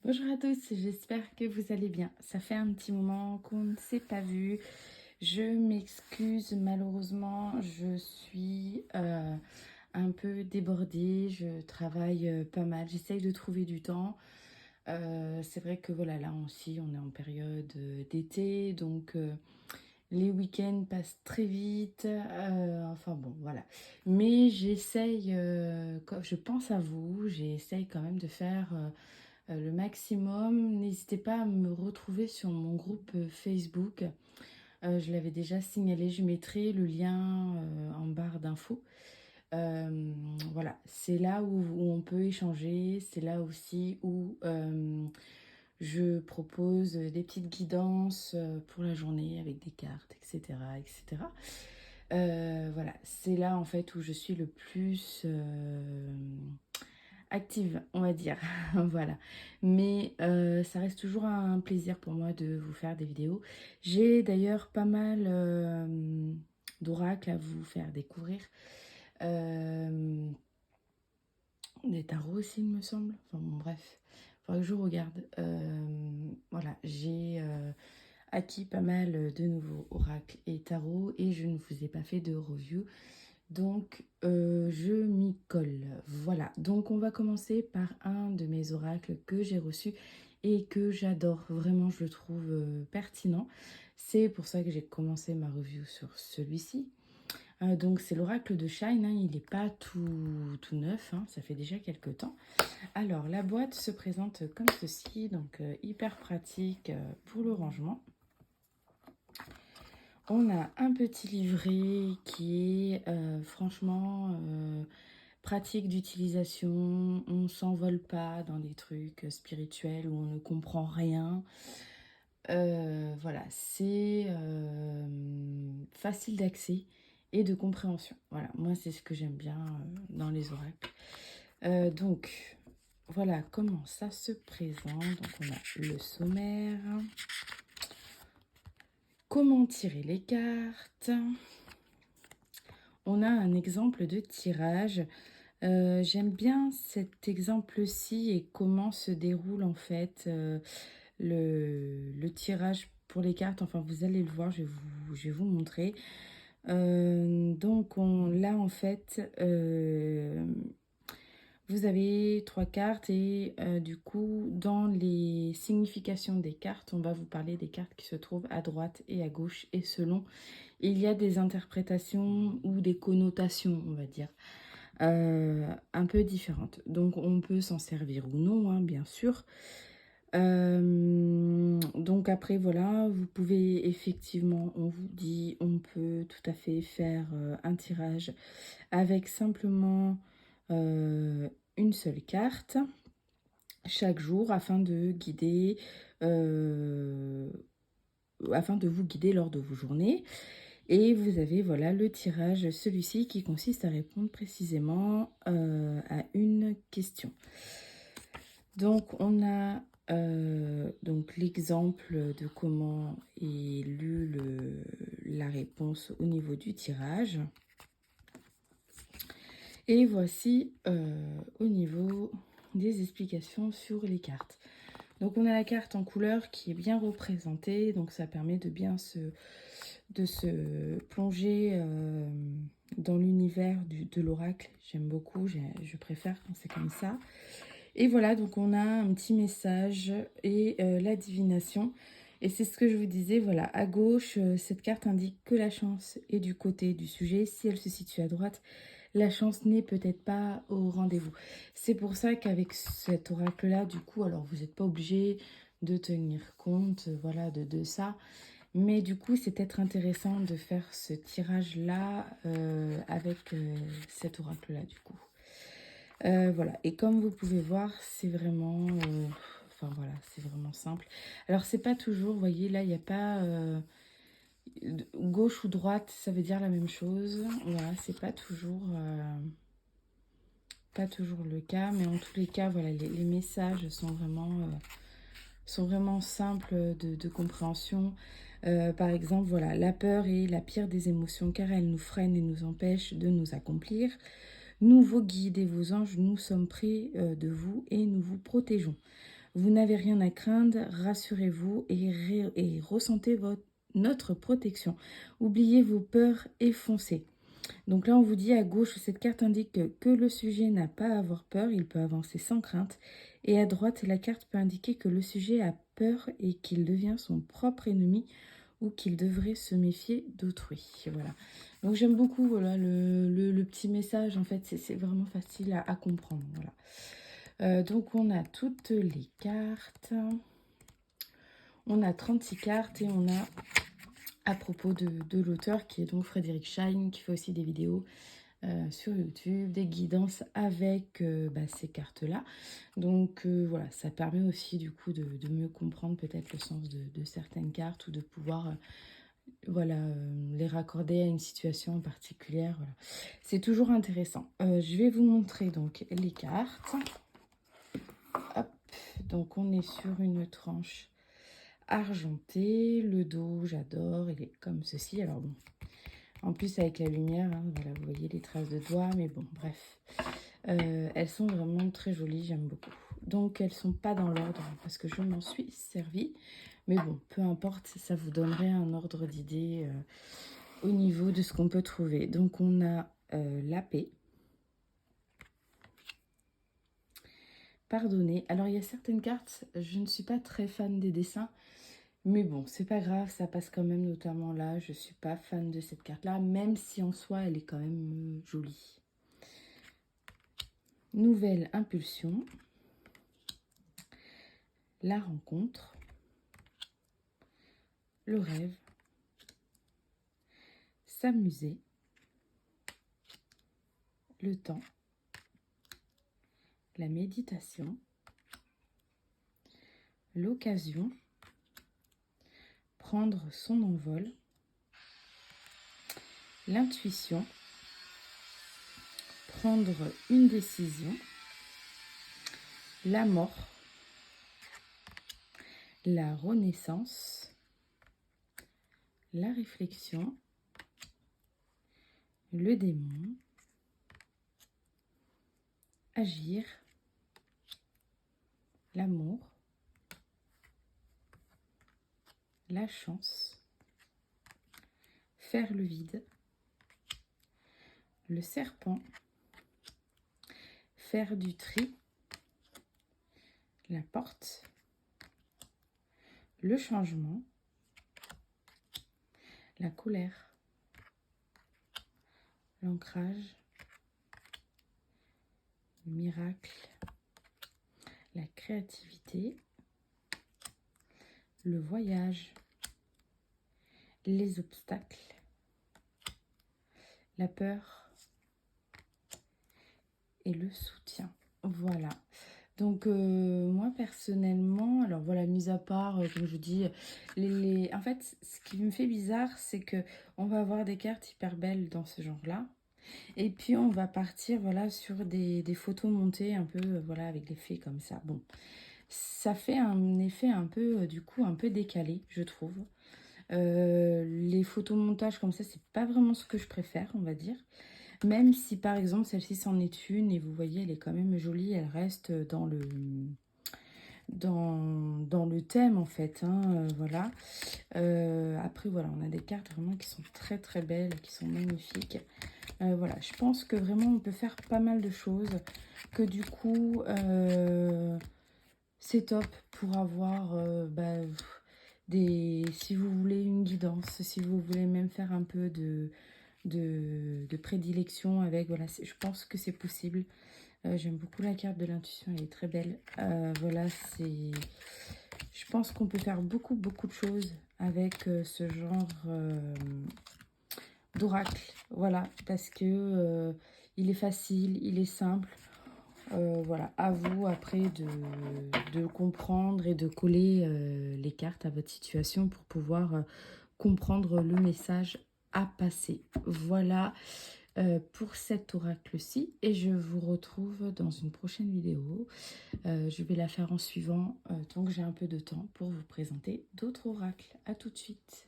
Bonjour à tous, j'espère que vous allez bien. Ça fait un petit moment qu'on ne s'est pas vu. Je m'excuse, malheureusement, je suis un peu débordée. Je travaille pas mal, j'essaye de trouver du temps. C'est vrai que voilà, là aussi, on est en période d'été, donc les week-ends passent très vite. Enfin bon, voilà. Mais j'essaye, je pense à vous, j'essaye quand même de faire le maximum. N'hésitez pas à me retrouver sur mon groupe Facebook. Je l'avais déjà signalé, je mettrai le lien en barre d'infos. Voilà, c'est là où on peut échanger, c'est là aussi où je propose des petites guidances pour la journée avec des cartes, etc. etc. Voilà, c'est là en fait où je suis le plus active, on va dire. Voilà. Mais ça reste toujours un plaisir pour moi de vous faire des vidéos. J'ai d'ailleurs pas mal d'oracles à vous faire découvrir. Euh, des tarots aussi, il me semble. Enfin bon, bref. Il faudrait que je regarde. Voilà, j'ai acquis pas mal de nouveaux oracles et tarots et je ne vous ai pas fait de review. Donc, je m'y colle. Voilà, donc on va commencer par un de mes oracles que j'ai reçu et que j'adore. Vraiment, je le trouve pertinent. C'est pour ça que j'ai commencé ma review sur celui-ci. Donc, c'est l'oracle de Shine. Hein, il n'est pas tout neuf, hein, ça fait déjà quelques temps. Alors, la boîte se présente comme ceci, donc hyper pratique pour le rangement. On a un petit livret qui est franchement pratique d'utilisation. On ne s'envole pas dans des trucs spirituels où on ne comprend rien. Voilà, c'est facile d'accès et de compréhension. Voilà, moi c'est ce que j'aime bien dans les oracles. Donc, voilà comment ça se présente. Donc on a le sommaire. Comment tirer les cartes. On a un exemple de tirage. J'aime bien cet exemple-ci et comment se déroule en fait le tirage pour les cartes. Enfin, vous allez le voir, je vais vous montrer. Donc là en fait, vous avez 3 cartes et du coup, dans les significations des cartes, on va vous parler des cartes qui se trouvent à droite et à gauche et selon il y a des interprétations ou des connotations, on va dire, un peu différentes. Donc, on peut s'en servir ou non, hein, bien sûr. Donc après, voilà, vous pouvez effectivement, on vous dit, on peut tout à fait faire un tirage avec simplement une seule carte chaque jour afin de vous guider lors de vos journées. Et vous avez voilà le tirage, celui-ci qui consiste à répondre précisément à une question. Donc on a donc l'exemple de comment est lue la réponse au niveau du tirage. Et voici au niveau des explications sur les cartes. Donc on a la carte en couleur qui est bien représentée, donc ça permet de bien de se plonger dans l'univers de l'oracle. J'aime beaucoup, je préfère quand c'est comme ça. Et voilà, donc on a un petit message et la divination. Et c'est ce que je vous disais, voilà, à gauche, cette carte indique que la chance est du côté du sujet. Si elle se situe à droite, la chance n'est peut-être pas au rendez-vous. C'est pour ça qu'avec cet oracle-là, du coup, alors vous n'êtes pas obligé de tenir compte, voilà, de ça. Mais du coup, c'est peut-être intéressant de faire ce tirage-là avec cet oracle-là, du coup. Voilà, et comme vous pouvez voir, c'est vraiment... enfin voilà, c'est vraiment simple. Alors, c'est pas toujours, vous voyez, là, il n'y a pas... gauche ou droite, ça veut dire la même chose. Voilà, c'est pas toujours le cas, mais en tous les cas, voilà, les messages sont vraiment simples de compréhension. Par exemple, voilà, la peur est la pire des émotions car elle nous freine et nous empêche de nous accomplir. Nous, vos guides et vos anges, nous sommes près de vous et nous vous protégeons. Vous n'avez rien à craindre, rassurez-vous et ressentez notre protection. Oubliez vos peurs et foncez. Donc là, on vous dit à gauche, cette carte indique que le sujet n'a pas à avoir peur, il peut avancer sans crainte. Et à droite, la carte peut indiquer que le sujet a peur et qu'il devient son propre ennemi ou qu'il devrait se méfier d'autrui. Voilà. Donc j'aime beaucoup voilà, le petit message, en fait, c'est vraiment facile à comprendre. Voilà. Donc on a toutes les cartes. On a 36 cartes et on a à propos de l'auteur qui est donc Frédéric Schein, qui fait aussi des vidéos sur YouTube, des guidances avec ces cartes-là. Donc voilà, ça permet aussi du coup de mieux comprendre peut-être le sens de certaines cartes ou de pouvoir les raccorder à une situation particulière. Voilà. C'est toujours intéressant. Je vais vous montrer donc les cartes. Hop, donc on est sur une tranche argentée. Le dos, j'adore, il est comme ceci. Alors bon, en plus avec la lumière, hein, voilà, vous voyez les traces de doigts, mais bon, bref. Elles sont vraiment très jolies, j'aime beaucoup. Donc elles sont pas dans l'ordre parce que je m'en suis servie. Mais bon, peu importe, ça vous donnerait un ordre d'idée au niveau de ce qu'on peut trouver. Donc on a la paix. Pardonnez. Alors il y a certaines cartes, je ne suis pas très fan des dessins. Mais bon, c'est pas grave, ça passe quand même, notamment là. Je suis pas fan de cette carte-là, même si en soi, elle est quand même jolie. Nouvelle impulsion. La rencontre. Le rêve. S'amuser. Le temps. La méditation. L'occasion. Prendre son envol. L'intuition. Prendre une décision. La mort. La renaissance. La réflexion. Le démon. Agir. L'amour. La chance. Faire le vide. Le serpent. Faire du tri. La porte. Le changement. La colère. L'ancrage. Le miracle. La créativité. Le voyage. Les obstacles. La peur. Et le soutien. Voilà. Donc moi personnellement, alors voilà, mis à part, comme je dis, en fait, ce qui me fait bizarre, c'est que on va avoir des cartes hyper belles dans ce genre-là. Et puis on va partir voilà, sur des photos montées un peu voilà, avec des faits comme ça. Bon, ça fait un effet un peu, du coup, un peu décalé, je trouve. Les photomontages comme ça, c'est pas vraiment ce que je préfère, on va dire. Même si par exemple celle-ci c'en est une et vous voyez elle est quand même jolie, elle reste dans le thème en fait, hein, voilà. Après voilà, on a des cartes vraiment qui sont très très belles, qui sont magnifiques. Voilà, je pense que vraiment on peut faire pas mal de choses, que du coup c'est top pour avoir si vous voulez une guidance, si vous voulez même faire un peu de prédilection avec, voilà, je pense que c'est possible. J'aime beaucoup la carte de l'intuition, elle est très belle. Voilà, je pense qu'on peut faire beaucoup de choses avec ce genre d'oracle. Voilà, parce que il est facile, il est simple. Voilà, à vous après de comprendre et de coller les cartes à votre situation pour pouvoir comprendre le message à passer. Voilà pour cet oracle-ci et je vous retrouve dans une prochaine vidéo. Je vais la faire en suivant tant que j'ai un peu de temps pour vous présenter d'autres oracles. À tout de suite.